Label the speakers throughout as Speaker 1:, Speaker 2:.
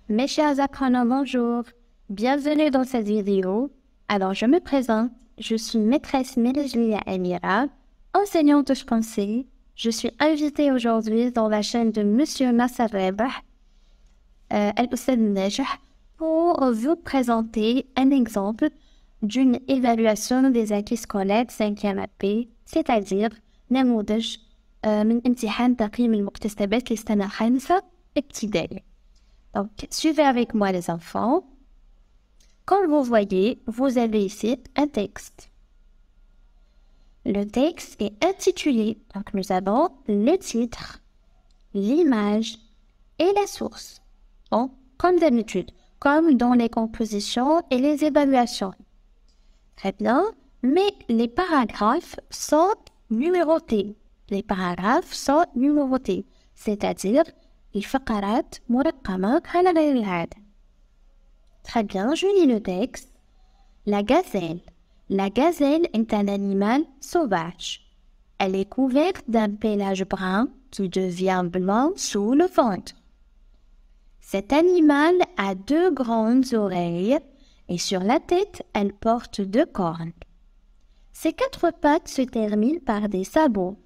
Speaker 1: Mes chers apprenants, bonjour. Bienvenue dans cette vidéo. Alors, je me présente. Je suis maîtresse Melejlia Amira, enseignante de français. Je suis invitée aujourd'hui dans la chaîne de Monsieur Nasser Rebah, Al-Oustad Najah, pour vous présenter un exemple d'une évaluation des acquis scolaires 5e AP, c'est-à-dire نموذج من امتحان تقييم المكتسبات للسنة الخامسة ابتدائي. Donc, suivez avec moi les enfants. Comme vous voyez, vous avez ici un texte. Le texte est intitulé, donc nous avons le titre, l'image et la source. Bon, comme d'habitude, comme dans les compositions et les évaluations. Très bien, mais les paragraphes sont numérotés. Les paragraphes sont numérotés, c'est-à-dire الفقرات مرقمة على غير العادة. Très bien, je lis le texte. La gazelle. La gazelle est un animal sauvage. Elle est couverte d'un pelage brun qui devient blanc sous le ventre. Cet animal a 2 grandes oreilles et sur la tête, elle porte 2 cornes. Ses 4 pattes se terminent par des sabots.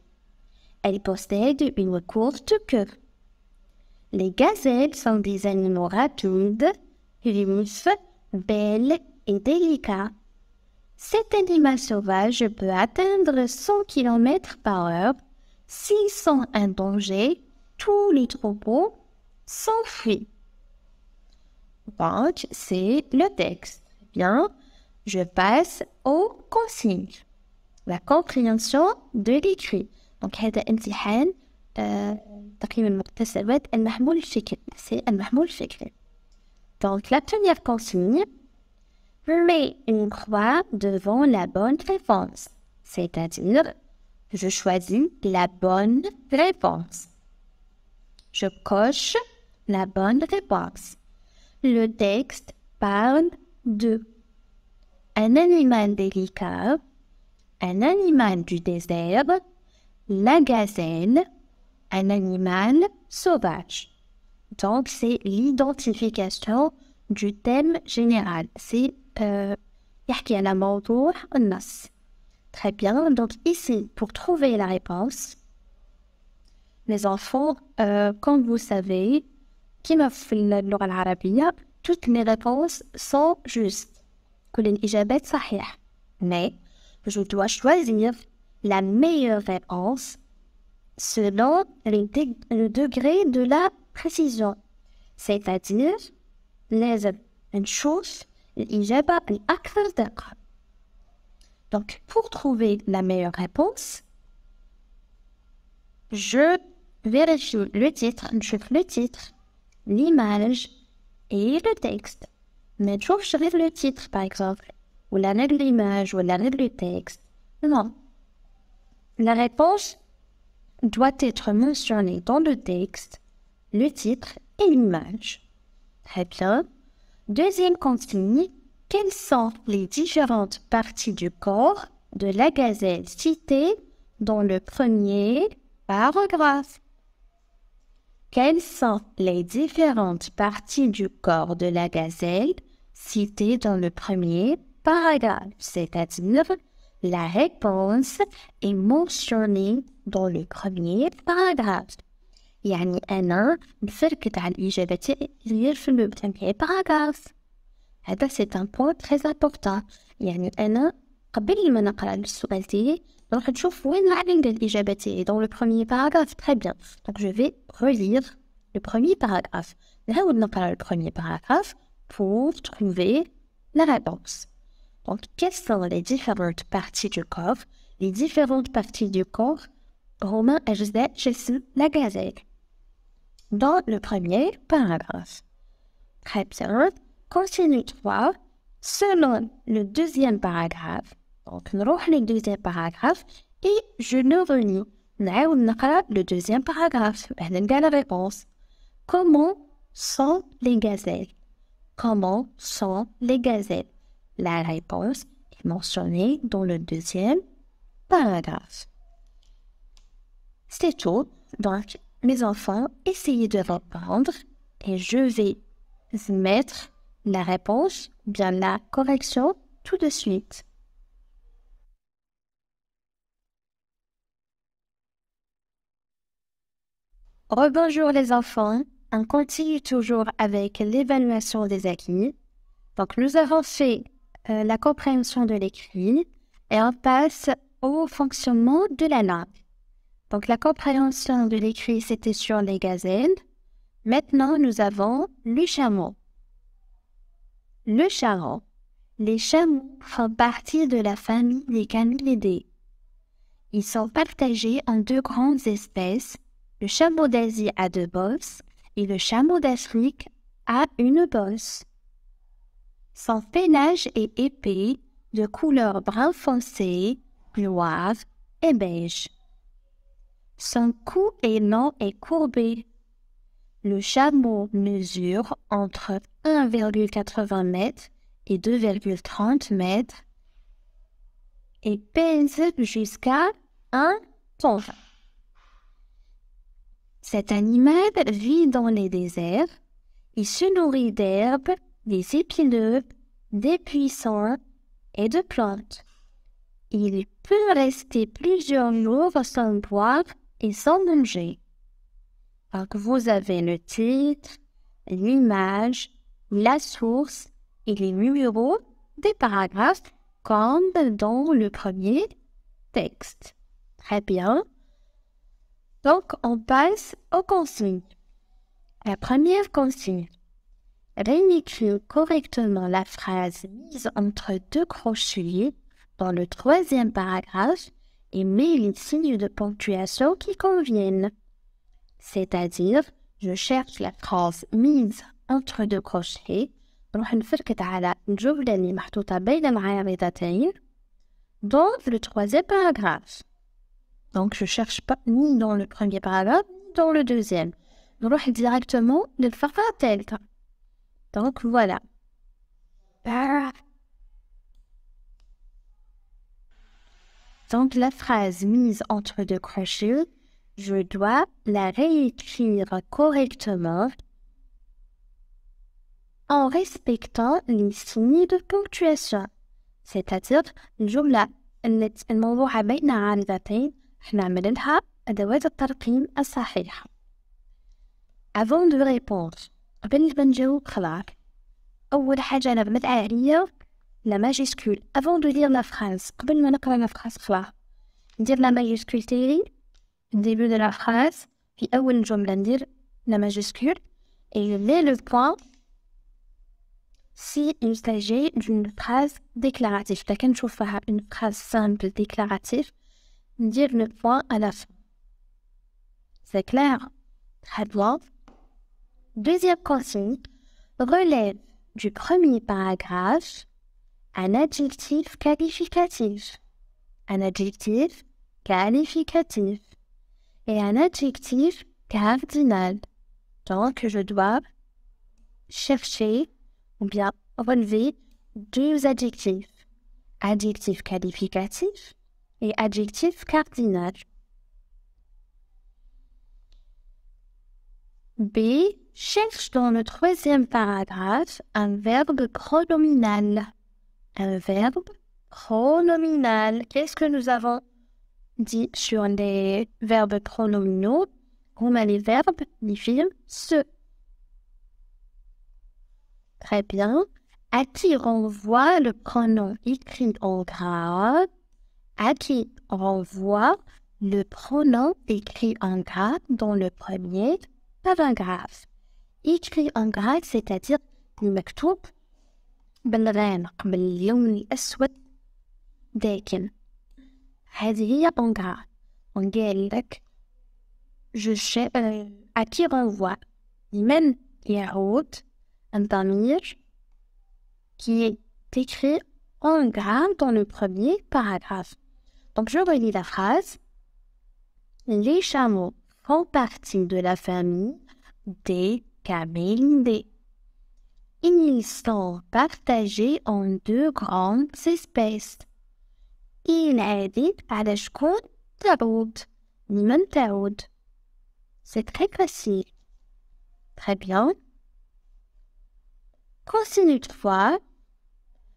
Speaker 1: Elle possède une courte queue. Les gazelles sont des animaux rapides, vifs, belles et délicats. Cet animal sauvage peut atteindre 100 km par heure. S'ils sont un danger, tous les troupeaux s'enfuient. Donc, c'est le texte. Bien, je passe aux consignes. La compréhension de l'écrit. Donc, هذا امتحان تقييم المكتسبات المحمول الفكري. C'est المحمول الفكري. Donc, la première consigne, mets une croix devant la bonne réponse. C'est-à-dire, je choisis la bonne réponse. Je coche la bonne réponse. Le texte parle de un animal délicat, un animal du désert, la gazelle, un animal sauvage. Donc, c'est l'identification du thème général. C'est يحكي على موضوع النص. Très bien. Donc, ici, pour trouver la réponse, les enfants, comme vous savez, كما في اللغة العربية, toutes les réponses sont justes. كل الإجابات صحيحة. Mais, je dois choisir la meilleure réponse selon le degré de la précision. C'est-à-dire, لازم نشوف الإجابة الأكثر دقة. Donc, pour trouver la meilleure réponse, je vérifie le titre, نشوف le titre, l'image et le texte. Mais نشوفش غير le titre, par exemple, ou la غير l'image, ou la غير le texte. Non. La réponse doit être mentionnée dans le texte, le titre et l'image. Très bien. Deuxième consigne, quelles sont les différentes parties du corps de la gazelle citée dans le premier paragraphe? Quelles sont les différentes parties du corps de la gazelle citées dans le premier paragraphe? C'est-à-dire, la réponse est mentionnée dans le premier paragraphe. يعني أنا نفركت على الإجابة غير في le premier paragraphe. هذا c'est un point très important. يعني أنا قبل ما نقرأ السؤال تاعي نروح نشوف وين نعلم الإجابة تاعي dans le premier paragraphe. Très bien. Donc je vais relire le premier paragraphe. نعاود نقرأ le premier paragraphe pour trouver la réponse. Donc, quelles sont les différentes parties du corps? Les différentes parties du corps هما أجزاء جسم la gazelle. Dans le premier paragraphe. Très bien. Consigne 3. Selon le deuxième paragraphe. Donc, نروح le deuxième paragraphe et je le relis. نعاود نقرأ le deuxième paragraphe. نلقى la réponse. Comment sont les gazelles? Comment sont les gazelles? La réponse est mentionnée dans le deuxième paragraphe. C'est tout. Donc, mes enfants, essayez de répondre et je vais mettre la réponse, bien la correction tout de suite. Rebonjour les enfants, on continue toujours avec l'évaluation des acquis. Donc nous avons fait la compréhension de l'écrit et on passe au fonctionnement de la langue. Donc la compréhension de l'écrit c'était sur les gazelles. Maintenant nous avons le chameau. Le chameau. Les chameaux font partie de la famille des camélidés. Ils sont partagés en deux grandes espèces. Le chameau d'Asie a 2 bosses et le chameau d'Afrique a une bosse. Son pelage est épais, de couleur brun foncé, noir et beige. Son cou est long et courbé. Le chameau mesure entre 1,80 m et 2,30 m et pèse jusqu'à 1 tonne. Cet animal vit dans les déserts. Il se nourrit d'herbes, des épineux, des buissons et de plantes. Il peut rester plusieurs jours sans boire et sans manger. Donc vous avez le titre, l'image, la source et les numéros des paragraphes comme dans le premier texte. Très bien. Donc, on passe aux consignes. La première consigne. Réécrire correctement la phrase mise entre 2 crochets dans le 3e paragraphe et mets les signes de ponctuation qui conviennent. C'est-à-dire, je cherche la phrase mise entre 2 crochets. نروح نفركت على الجملة اللي محطوطة بين العارضتين dans le 3e paragraphe. Donc, je ne cherche pas ni dans le premier paragraphe, ni dans le 2e. Je vais directement dans le paragraphe. Donc, voilà. Donc, la phrase mise entre 2 crochets, je dois la réécrire correctement en respectant les signes de ponctuation. C'est-à-dire, الجملة الموضوعة بين عارضتين نعمل لها أدوات الترقيم الصحيحة. Avant de répondre, قبل ما نجاوب خلاص. أول حاجة أنا بمد عالية la majuscule. Avant de lire la phrase, قبل ما نقرأ la phrase خلاص. ندير la majuscule تاعي début de la phrase. في أول جملة ندير la majuscule et je mets le point si il s'agit d'une phrase déclarative. لكن نشوفها une phrase simple déclarative. Dire le point à la fin. C'est clair? Très bien. Deuxième consigne. Relève du premier paragraphe un adjectif qualificatif. Un adjectif qualificatif. Et un adjectif cardinal. Donc, je dois chercher ou bien relever 2 adjectifs. Adjectif qualificatif et adjectif cardinal. B. Cherche dans le 3e paragraphe un verbe pronominal. Un verbe pronominal. Qu'est-ce que nous avons dit sur les verbes pronominaux? On a les verbes qui firent se. Très bien. À qui renvoie le pronom écrit en gras? À qui renvoie le pronom écrit en gras dans le premier paragraphe? Écrit en gras, c'est-à-dire المكتوب بالغامق باللون الأسود داكن. هذه هي en gras. On قال لك je cherche à qui renvoie لمن يعود الضمير qui est écrit en gras dans le premier paragraphe. Donc, je relis la phrase. Les chameaux font partie de la famille des camélidés. Ils sont partagés en 2 grandes espèces. العديد على شكون تعود لمن تعود. C'est très facile. Très bien. Consigne 3.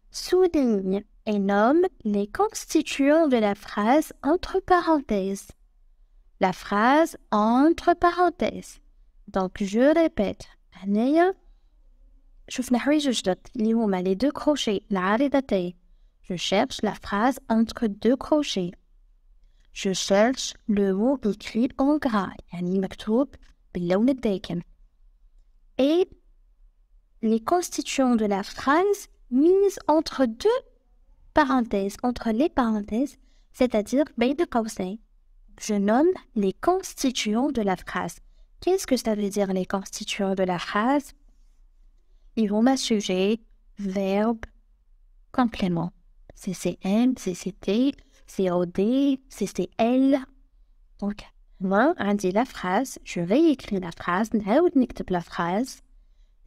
Speaker 1: Souligne et nomme les constituants de la phrase entre parenthèses. La phrase entre parenthèses. Donc, je répète. هنايا شفنا حوايج جدد اللي هما les deux crochets العارضتين. Je cherche la phrase entre deux crochets. Je cherche le mot écrit en gras يعني مكتوب باللون الداكن. Et les constituants de la phrase mis entre deux parenthèses, entre les parenthèses, c'est-à-dire بين قوسين. Je nomme les constituants de la phrase. Qu'est-ce que ça veut dire les constituants de la phrase? Ils vont sujet, verbe, complément. CCM, CCT, COD, CCL. Donc, moi, on dit la phrase, je vais écrire la phrase, نعاود نكتب la phrase,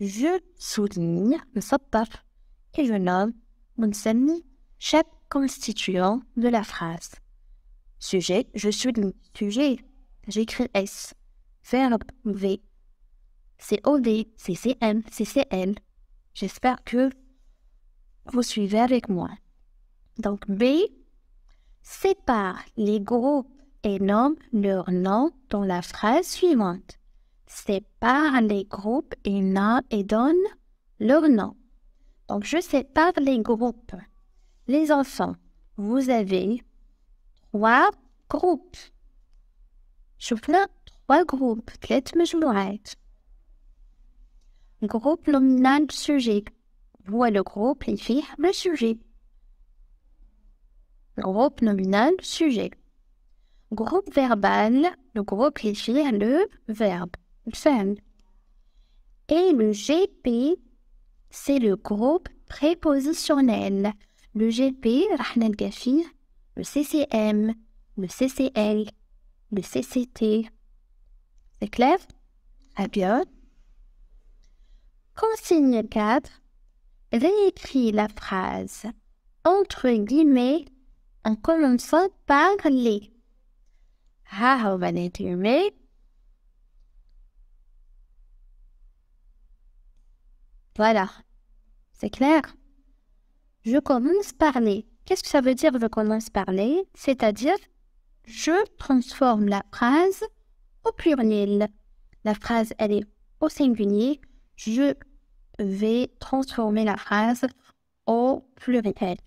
Speaker 1: je souligne, نسطر, et je nomme, ونسمي chaque constituant de la phrase. Sujet, je souligne. Sujet, j'écris S. Verbe, V. COD, CCM, CCL. J'espère que vous suivez avec moi. Donc, B, sépare les groupes et nomme leur nom dans la phrase suivante. Sépare les groupes et donne leur nom. Donc, je sépare les groupes. Les enfants, vous avez 3 groupes. شفنا 3 groupes. 3 مجموعات. Groupe nominal sujet. هو le groupe اللي فيه le sujet. Groupe nominal sujet. Groupe verbal, le groupe اللي فيه le verbe. الفعل. Et le GP, c'est le groupe prépositionnel. Le GP, راح نلقى فيه le CCM, le CCL, le CCT. C'est clair? Très bien. Consigne 4. Réécris la phrase entre guillemets en commençant par les. ها هما les guillemets. Voilà. C'est clair? Je commence par les. Qu'est-ce que ça veut dire je commence par les? C'est-à-dire, je transforme la phrase au pluriel. La phrase, elle est au singulier. Je vais transformer la phrase au pluriel.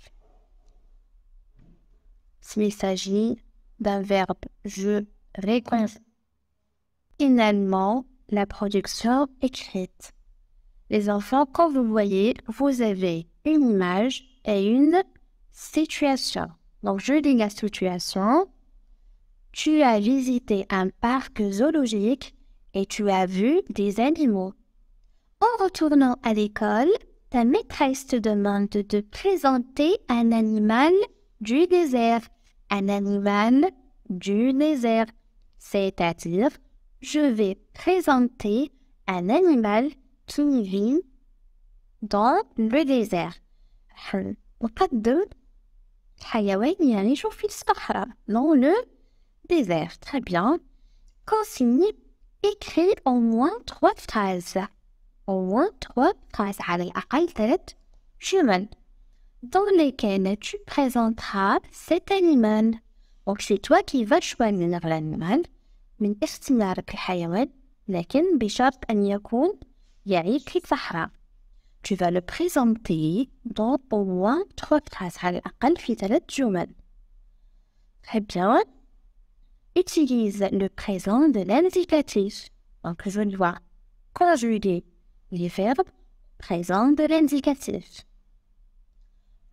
Speaker 1: S'il s'agit d'un verbe, je réponds. Finalement, la production écrite. Les enfants, quand vous voyez, vous avez une image et une situation. Donc, je lis la situation. Tu as visité un parc zoologique et tu as vu des animaux. En retournant à l'école, ta maîtresse te demande de présenter un animal du désert. Un animal du désert. C'est-à-dire, je vais présenter un animal qui vit dans le désert. نقدم حيوان يعيش في الصحراء. Dans le désert. Très bien. Consigne, écris au moins 3 phrases. Au moins 3 phrases. على الأقل 3 جمل. Dans lesquelles tu présenteras cet animal. Donc c'est toi qui vas choisir l'animal من اختيارك الحيوان لكن بشرط أن يكون يعيش في الصحراء. Tu vas le présenter dans au moins 3 phrases. على الأقل في 3 جمل. Très bien. Utilise le présent de l'indicatif. Donc je dois conjuguer les verbes présents de l'indicatif.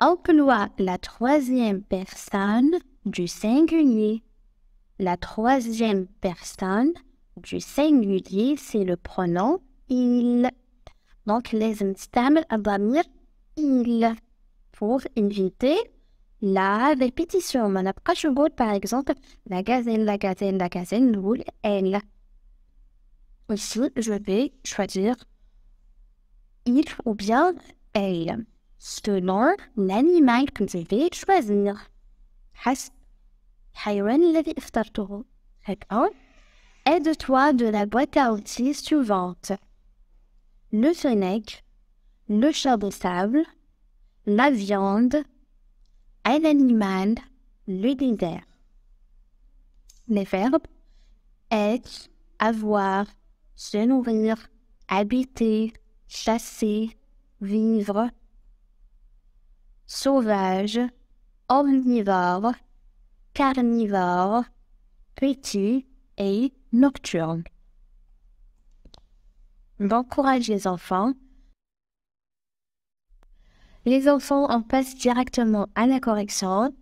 Speaker 1: Emploie la 3e personne du singulier. La 3e personne du singulier, c'est le pronom il. Donc, لازم نستعمل الضمير il pour éviter la répétition. ما نبقاش نقول par exemple la gazelle, la gazelle, la gazelle, نقول elle. Ici, je vais choisir il ou bien elle. Selon l'animal que je vais choisir. حسب الحيوان الذي اخترته. D'accord? Aide-toi de la boîte à outils suivante. Le fennec, le chat de sable, la viande, un animal, le désert. Les verbes être, avoir, se nourrir, habiter, chasser, vivre, sauvage, omnivore, carnivore, petit et nocturne. Bon courage les enfants. Les enfants, on passe directement à la correction.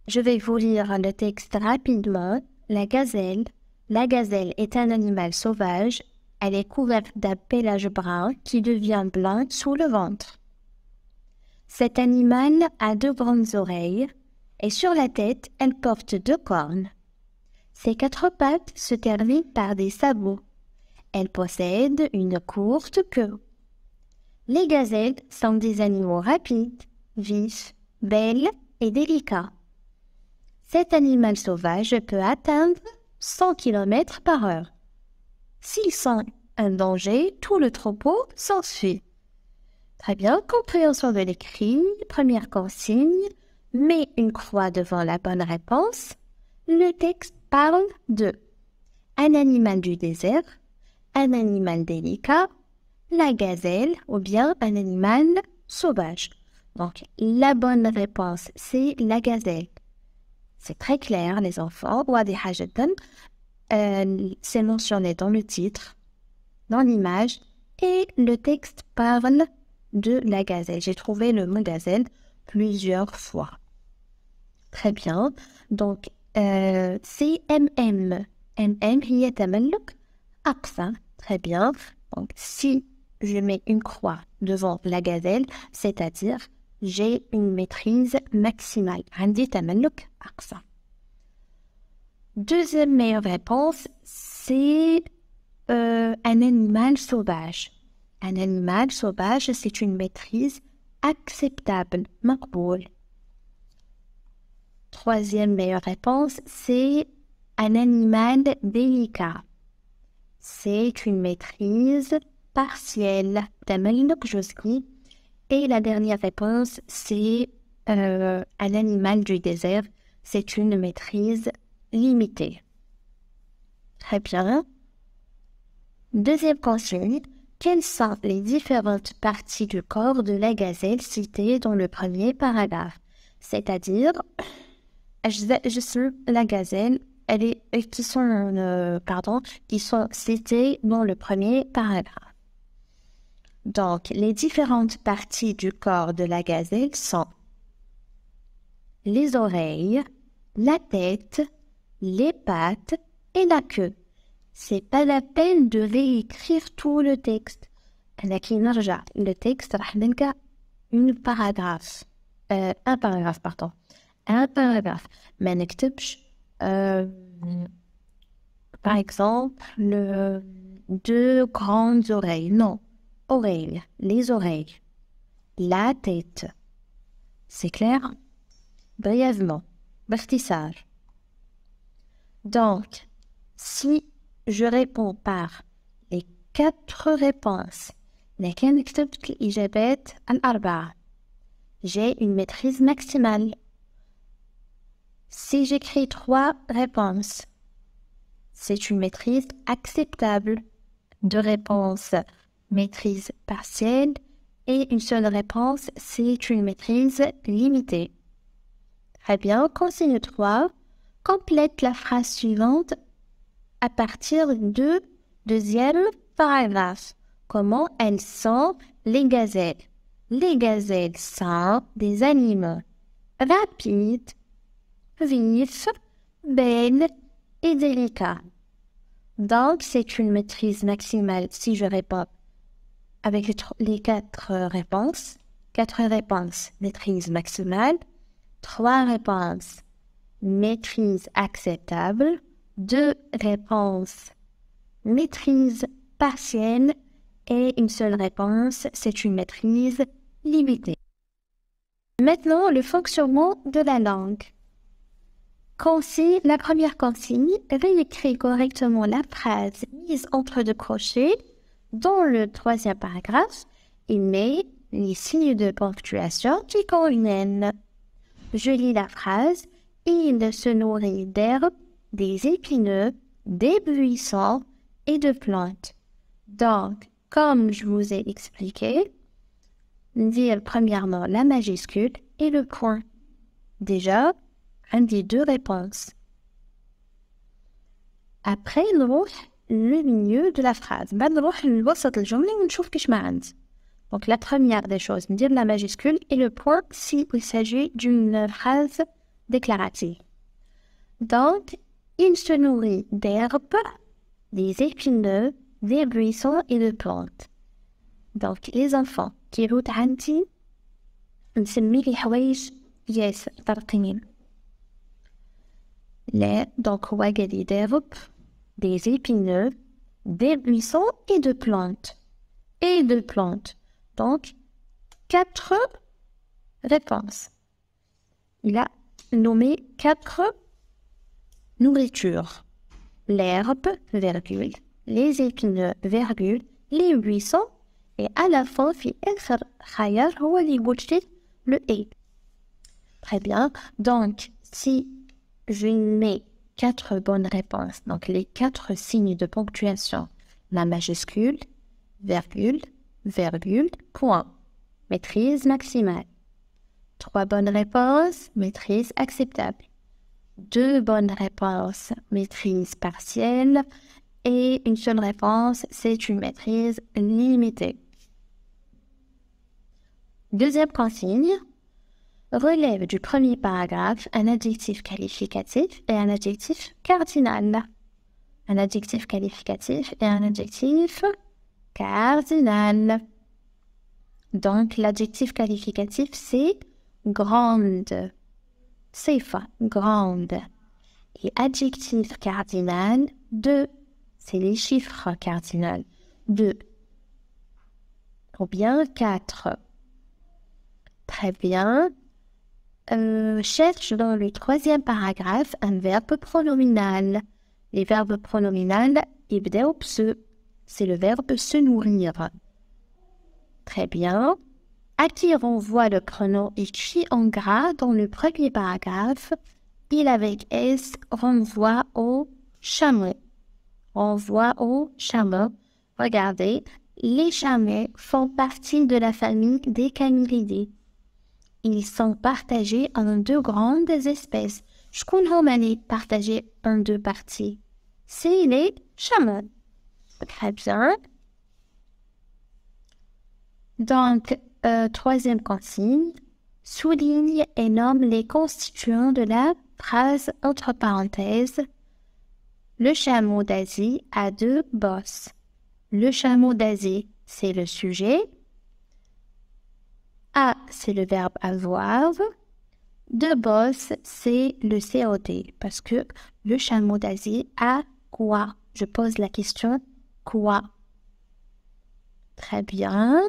Speaker 1: Je vais vous lire le texte rapidement. La gazelle. La gazelle est un animal sauvage. Elle est couverte d'un pelage brun qui devient blanc sous le ventre. Cet animal a 2 grandes oreilles et sur la tête, elle porte 2 cornes. Ses 4 pattes se terminent par des sabots. Elle possède une courte queue. Les gazelles sont des animaux rapides, vifs, belles et délicats. Cet animal sauvage peut atteindre 100 km par heure. S'ils sont un danger, tout le troupeau s'enfuit. Très bien, compréhension de l'écrit, première consigne, mets une croix devant la bonne réponse. Le texte parle de un animal du désert, un animal délicat, la gazelle ou bien un animal sauvage. Donc, la bonne réponse, c'est la gazelle. C'est très clair, les enfants. C'est mentionné dans le titre, dans l'image, et le texte parle de la gazelle. J'ai trouvé le mot gazelle plusieurs fois. Très bien. Donc, c'est MM. MM, هي تملك أقصى. Très bien. Donc, si je mets une croix devant la gazelle, c'est-à-dire j'ai une maîtrise maximale. عندي تملك أقصى. Deuxième meilleure réponse, c'est un animal sauvage. Un animal sauvage, c'est une maîtrise acceptable. مقبول. Troisième meilleure réponse, c'est un animal délicat. C'est une maîtrise partielle. تملك جزئي. Et la dernière réponse, c'est un animal du désert. C'est une maîtrise limitée. Très bien. Deuxième consigne. Quelles sont les différentes parties du corps de la gazelle citées dans le premier paragraphe? C'est-à-dire, la gazelle, qui sont citées dans le premier paragraphe. Donc, les différentes parties du corps de la gazelle sont les oreilles, la tête, les pattes et la queue. C'est pas la peine de réécrire tout le texte. Le texte راح نلقى un paragraphe. ما نكتبش par exemple deux grandes oreilles. Non, oreilles, les oreilles, la tête. C'est clair? Brièvement, باختصار. Donc, si je réponds par les 4 réponses, لكن كتبت الإجابات الأربعة, j'ai une maîtrise maximale. Si j'écris 3 réponses, c'est une maîtrise acceptable. 2 réponses, maîtrise partielle, et une seule réponse, c'est une maîtrise limitée. Très bien, consigne 3, complète la phrase suivante à partir du deuxième paragraphe. Comment elles sont les gazelles? Les gazelles sont des animaux rapides, vifs, belles et délicats. Donc, c'est une maîtrise maximale si je réponds avec les 4 réponses. 4 réponses, maîtrise maximale. 3 réponses, maîtrise acceptable. 2 réponses, maîtrise partielle. Et une seule réponse, c'est une maîtrise limitée. Maintenant, le fonctionnement de la langue. Consigne, la première consigne, réécrit correctement la phrase mise entre 2 crochets dans le 3e paragraphe et met les signes de ponctuation qui conviennent. Je lis la phrase. Il se nourrit d'herbes, des épineux, des buissons et de plantes. Donc, comme je vous ai expliqué, dire premièrement la majuscule et le point. Déjà, un des deux réponses. Après, نروح le milieu de la phrase. بعد نروح لوسط الجملة ونشوف كيش ما عندي. Donc, la première des choses, dire la majuscule et le point s'il s'agit d'une phrase déclarative. Donc, il se nourrit d'herbes, des épineux, des buissons et de plantes. Donc, les enfants qui يروت عندي نسمي لي حوايج ياسر طرقين. لا donc هو قال لي d'herbes, des épineux, des buissons et de plantes. Et de plantes. Donc, 4 réponses. Il a nommé 4 nourritures. L'herbe, virgule, les épineux, virgule, les buissons, et à la fin, في آخر خيار هو اللي يقول le et. Très bien. Donc, si je mets 4 bonnes réponses, donc les 4 signes de ponctuation, la majuscule, virgule, virgule, point. Maîtrise maximale. 3 bonnes réponses, maîtrise acceptable. 2 bonnes réponses, maîtrise partielle. Et une seule réponse, c'est une maîtrise limitée. Deuxième consigne, relève du premier paragraphe un adjectif qualificatif et un adjectif cardinal. Un adjectif qualificatif et un adjectif cardinal. Donc, l'adjectif qualificatif, c'est grande. Sifa, grande. Et adjectif cardinal, 2. C'est les chiffres cardinaux. 2. Ou bien 4. Très bien. Cherche dans le troisième paragraphe un verbe pronominal. Les verbes pronominaux, يبدأوا بse. C'est le verbe se nourrir. Très bien. À qui renvoie le pronom écrit en gras dans le premier paragraphe? Il avec S renvoie au chameau. Renvoie au chameau. Regardez, les chameaux font partie de la famille des camélidés. Ils sont partagés en 2 grandes espèces. شكون هما les partagés en 2 parties? C'est les chameaux. Très bien. Donc, troisième consigne, souligne et nomme les constituants de la phrase entre parenthèses. Le chameau d'Asie a 2 bosses. Le chameau d'Asie, c'est le sujet. A, c'est le verbe avoir. 2 bosses, c'est le COD. Parce que le chameau d'Asie a quoi? Je pose la question quoi? Très bien.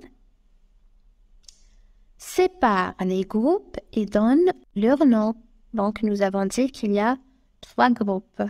Speaker 1: Sépare les groupes et donne leur nom. Donc, nous avons dit qu'il y a 3 groupes.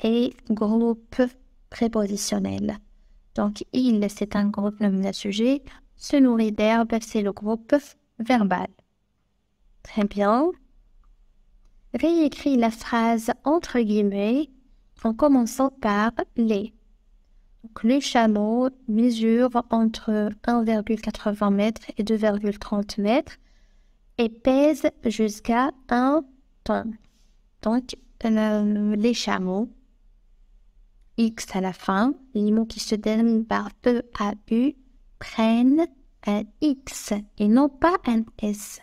Speaker 1: et groupe prépositionnel. Donc, il, c'est un groupe nominal sujet. Se nourrit d'herbe, c'est le groupe verbal. Très bien. Réécris la phrase entre guillemets en commençant par les. Donc, les chameaux mesurent entre 1,80 m et 2,30 m et pèsent jusqu'à 1 tonne. Donc, les chameaux, X à la fin, les mots qui se terminent par EAU prennent un X et non pas un S.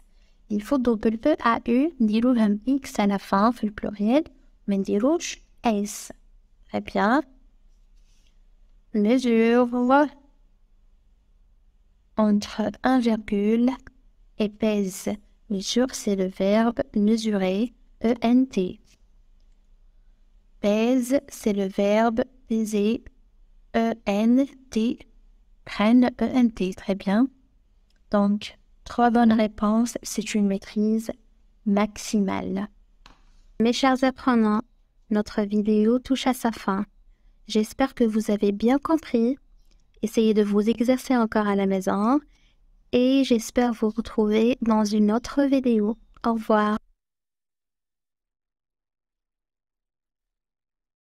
Speaker 1: Il faut double EAU, dire un X à la fin, في pluriel, mais dire S. Très bien. Mesure entre 1, et pèse. Mesure, c'est le verbe mesurer, ENT. Pèse, c'est le verbe peser, ENT. Prenne, ENT. Très bien. Donc, 3 bonnes réponses, c'est une maîtrise maximale. Mes chers apprenants, notre vidéo touche à sa fin. J'espère que vous avez bien compris. Essayez de vous exercer encore à la maison et j'espère vous retrouver dans une autre vidéo. Au revoir.